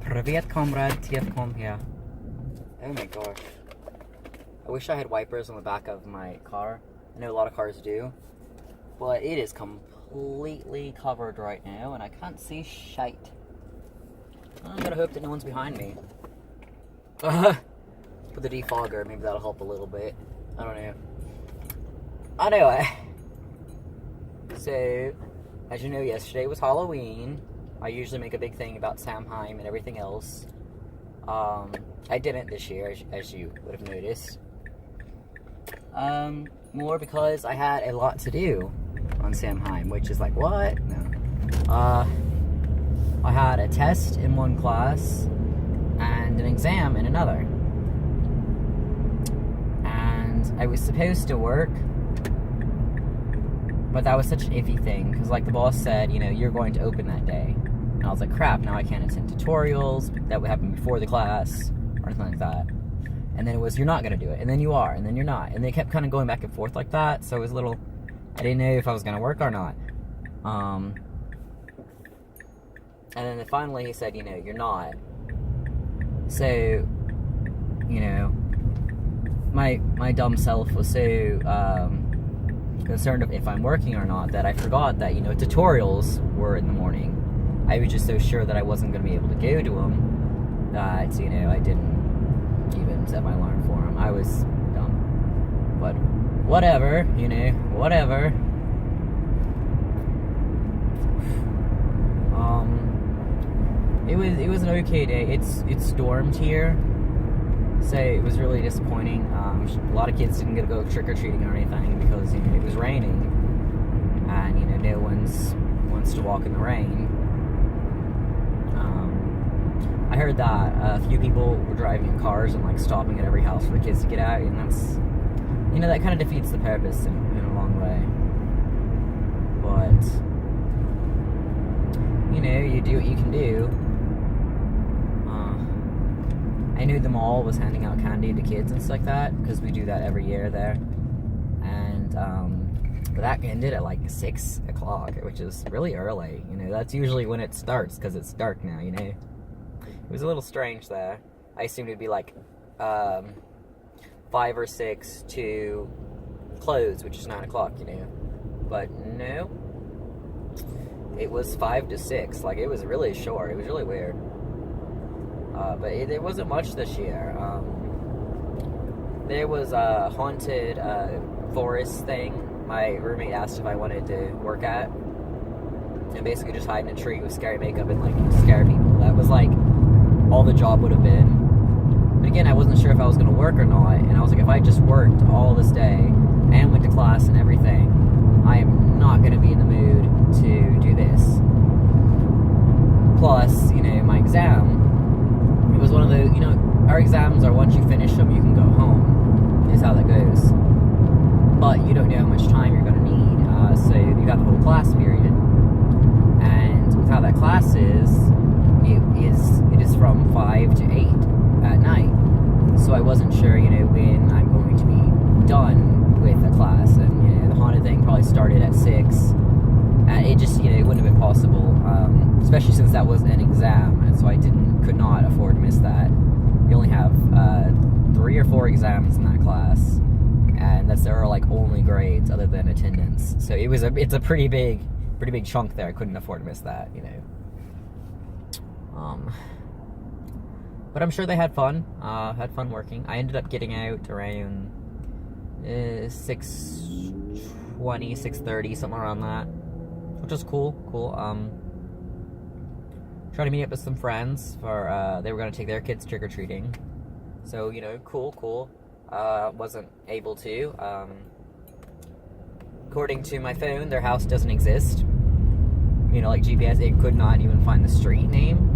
Привет, comrade. TF here. Oh my gosh. I wish I had wipers on the back of my car. I know a lot of cars do. But it is completely covered right now, and I can't see shite. I'm gonna hope that no one's behind me. With the defogger, maybe that'll help a little bit. I don't know. Anyway. So, as you know, yesterday was Halloween. I usually make a big thing about Samhain and everything else. I didn't this year, as you would have noticed. More because I had a lot to do on Samhain, which is like, what? No. I had a test in one class and an exam in another. And I was supposed to work, but that was such an iffy thing, because like the boss said, you know, you're going to open that day. And I was like, crap, now I can't attend tutorials that would happen before the class, or anything like that. And then it was, you're not going to do it, and then you are, and then you're not. And they kept kind of going back and forth like that, so it was a little, I didn't know if I was going to work or not. And then finally he said, you know, you're not. So, you know, my dumb self was so concerned if I'm working or not that I forgot that, you know, tutorials were in the morning. I was just so sure that I wasn't going to be able to go to them that, you know, I didn't even set my alarm for them. I was dumb. But whatever, you know, whatever. It was an okay day. It stormed here, so it was really disappointing. A lot of kids didn't get to go trick-or-treating or anything because, you know, it was raining, and, you know, no one's wants to walk in the rain. I heard that a few people were driving in cars and like stopping at every house for the kids to get out, and that's, you know, that kind of defeats the purpose in a long way. But, you know, you do what you can do. I knew the mall was handing out candy to kids and stuff like that, because we do that every year there. And, but that ended at like 6 o'clock, which is really early. You know, that's usually when it starts, because it's dark now, you know. It was a little strange there. I assumed it'd be like 5 or 6 to close, which is 9 o'clock, you know. But no, it was 5 to 6. Like, it was really short. It was really weird. But it wasn't much this year. There was a haunted forest thing. My roommate asked if I wanted to work at, and basically just hide in a tree with scary makeup and like scare people. That was like all the job would have been. But again, I wasn't sure if I was going to work or not, and I was like, if I just worked all this day and went to class and everything, I am not going to be in the mood to do this. Plus, you know, my exam, it was one of those, you know, our exams are once you finish them, you can go home, is how that goes. But you don't know how much time you're going to need, so you got the whole class period. And with how that class is, it is from 5 to 8 at night. So I wasn't sure, you know, when I'm going to be done with the class. And, you know, the haunted thing probably started at 6. And it just, you know, it wouldn't have been possible, especially since that was an exam, and so I could not afford to miss that. You only have 3 or 4 exams in that class, and there are like only grades other than attendance. So it's a pretty big chunk there. I couldn't afford to miss that, you know. But I'm sure they had fun. Had fun working. I ended up getting out around 6:20, 6:30, something around that, which was cool. Trying to meet up with some friends for, they were going to take their kids trick-or-treating. So, you know, cool. Wasn't able to. According to my phone, their house doesn't exist. You know, like GPS, it could not even find the street name.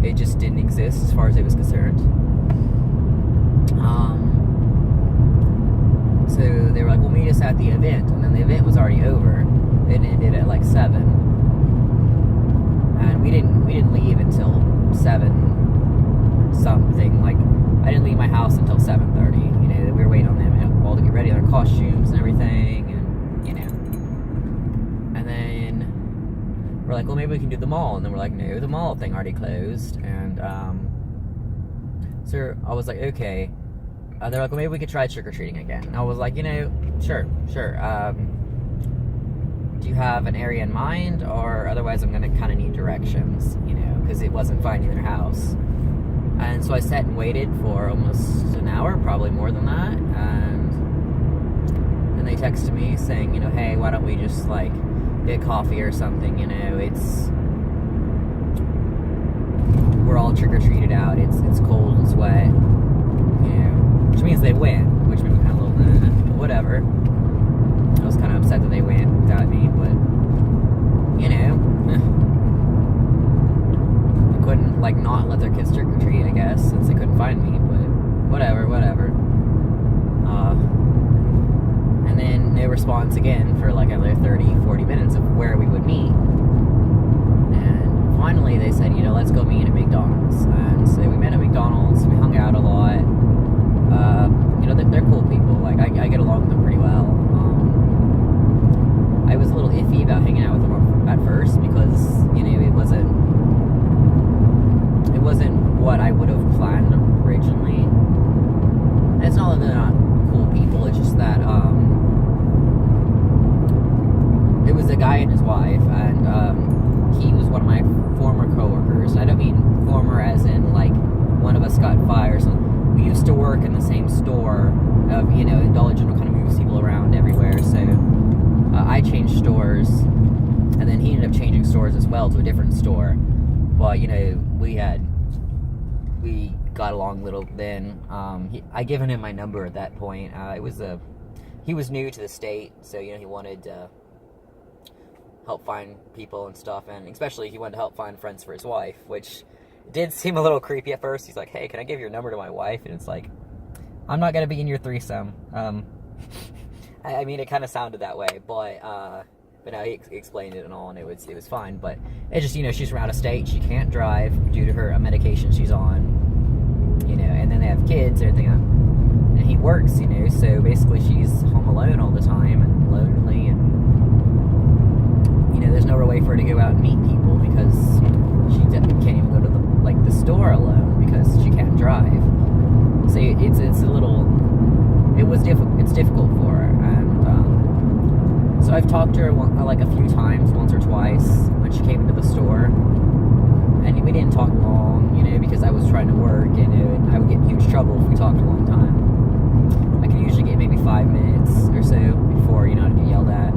It just didn't exist as far as it was concerned. So they were like, we'll meet us at the event. And then the event was already over. It ended at like 7. And we didn't leave until 7 something. Like, I didn't leave my house until 7:30. You know, we were waiting on them all to get ready in their costumes and everything, and, you know. And then we're like, well, maybe we can do the mall. And then we're like, no, the mall thing already closed. And so I was like, okay. They're like, well, maybe we could try trick-or-treating again. And I was like, sure. Do you have an area in mind? Or otherwise I'm going to kind of need directions, because it wasn't finding their house. And so I sat and waited for almost an hour, probably more than that. And then they texted me saying, hey, why don't we just, get coffee or something, we're all trick-or-treated out, it's cold, it's wet, which means they win, which made me kind of a little, but whatever. I was kind of upset that they went without me, but, I couldn't, not let their kids trick-or-treat, I guess, since they couldn't find me, but whatever. And then no response again for another 30-40 minutes of where we would meet. And finally they said, let's go meet at McDonald's. And so we met at McDonald's, we hung out a lot. They're cool people, I get along with them pretty well. I was a little iffy about hanging out with them at first because, it wasn't what I would have planned originally. And it's not that they're not cool people, it's just that, it was a guy and his wife, and he was one of my former coworkers. I don't mean former as in one of us got fired. So we used to work in the same store of Dollar General kind of moves people around everywhere. So I changed stores, and then he ended up changing stores as well to a different store. But we got along little then. I given him my number at that point. He was new to the state, so he wanted to help find people and stuff, and especially he wanted to help find friends for his wife, which did seem a little creepy at first. He's like, hey, can I give your number to my wife? And it's like, I'm not gonna be in your threesome. I mean, it kind of sounded that way, but no, he explained it and all, and it was fine. But it just, she's from out of state, she can't drive due to her medication she's on, and then they have kids and everything, and he works, so basically she's home alone all the time and lonely, and there's no real way for her to go out and meet people because she can't even go to the store alone because she can't drive. So it's difficult for her, and so I've talked to her a few times, once or twice when she came into the store, and we didn't talk long, because I was trying to work, and I would get in huge trouble if we talked a long time. I could usually get maybe 5 minutes or so before I'd get yelled at.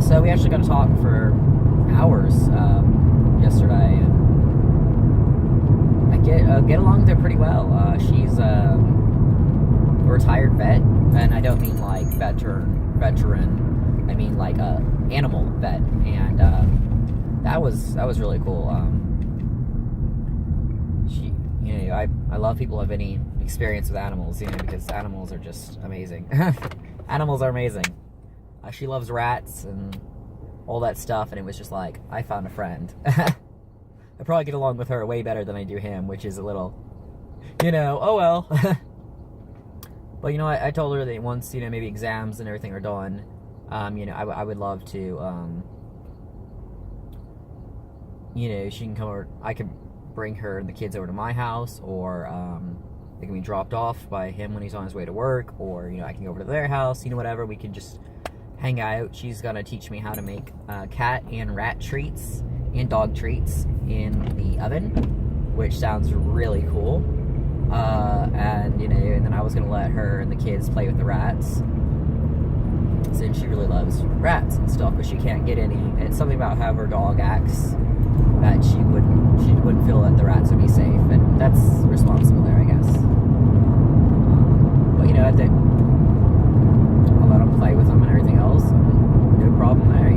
So we actually got to talk for hours yesterday, and I get along with her pretty well. She's a retired vet, and I don't mean veteran. I mean animal vet, and that was really cool. I love people who have any experience with animals, because animals are just amazing. Animals are amazing. She loves rats and all that stuff, and it was just I found a friend. I probably get along with her way better than I do him, which is a little, oh well. But, I told her that once, maybe exams and everything are done, I would love to, she can come over, I can bring her and the kids over to my house, or they can be dropped off by him when he's on his way to work, or, I can go over to their house, whatever, we can just hang out. She's gonna teach me how to make cat and rat treats and dog treats in the oven, which sounds really cool. And then I was gonna let her and the kids play with the rats, since she really loves rats and stuff, but she can't get any. And it's something about how her dog acts that she wouldn't feel that the rats would be safe, and that's responsible there, I guess. But I'll let them play with them and everything else. No problem there,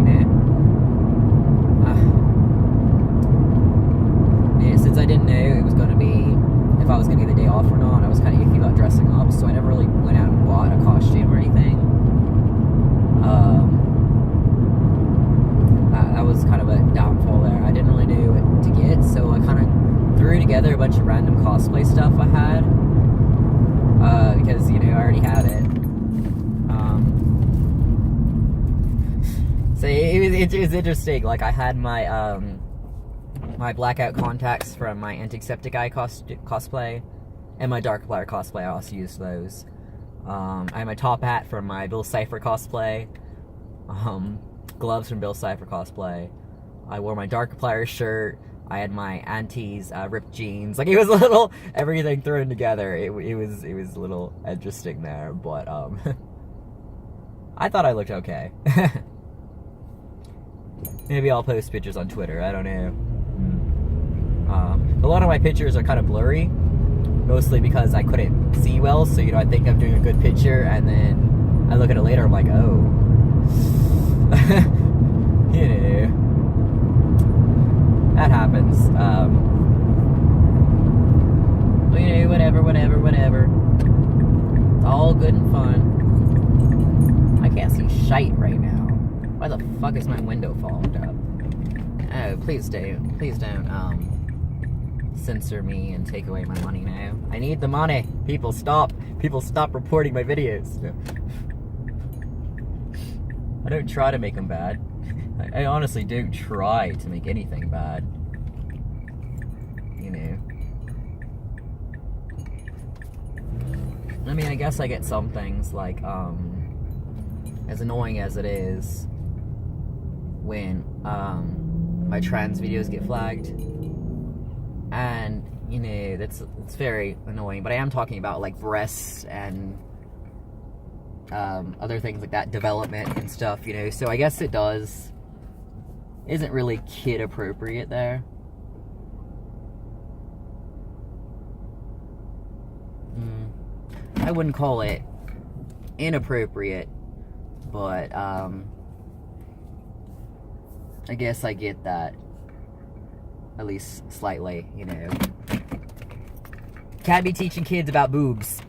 Yeah, since I didn't know it was going to be, if I was going to get the day off or not, I was kind of iffy about dressing up, so I never really went out and bought a costume or anything. That was kind of a downfall there. I didn't really know what to get, so I kind of threw together a bunch of random cosplay stuff I had, because, I already had it. So it was interesting. Like I had my my blackout contacts from my Antiseptic Eye cosplay, and my Darkiplier cosplay. I also used those. I had my top hat from my Bill Cipher cosplay. Gloves from Bill Cipher cosplay. I wore my Darkiplier shirt. I had my Auntie's ripped jeans. Like it was a little everything thrown together. It was a little interesting there, but I thought I looked okay. Maybe I'll post pictures on Twitter. I don't know. A lot of my pictures are kind of blurry, mostly because I couldn't see well. So I think I'm doing a good picture, and then I look at it later. I'm like, oh, that happens. Whatever. It's all good and fun. I can't see shite right now. Why the fuck is my window fogged up? Oh, please don't censor me and take away my money now. I need the money. People stop reporting my videos. I don't try to make them bad. I honestly don't try to make anything bad. I mean, I guess I get some things, like, as annoying as it is when, my trans videos get flagged. And, it's very annoying. But I am talking about, like, breasts and, other things like that, development and stuff, So I guess it isn't really kid appropriate there. I wouldn't call it inappropriate, but I guess I get that, at least slightly, Can't be teaching kids about boobs.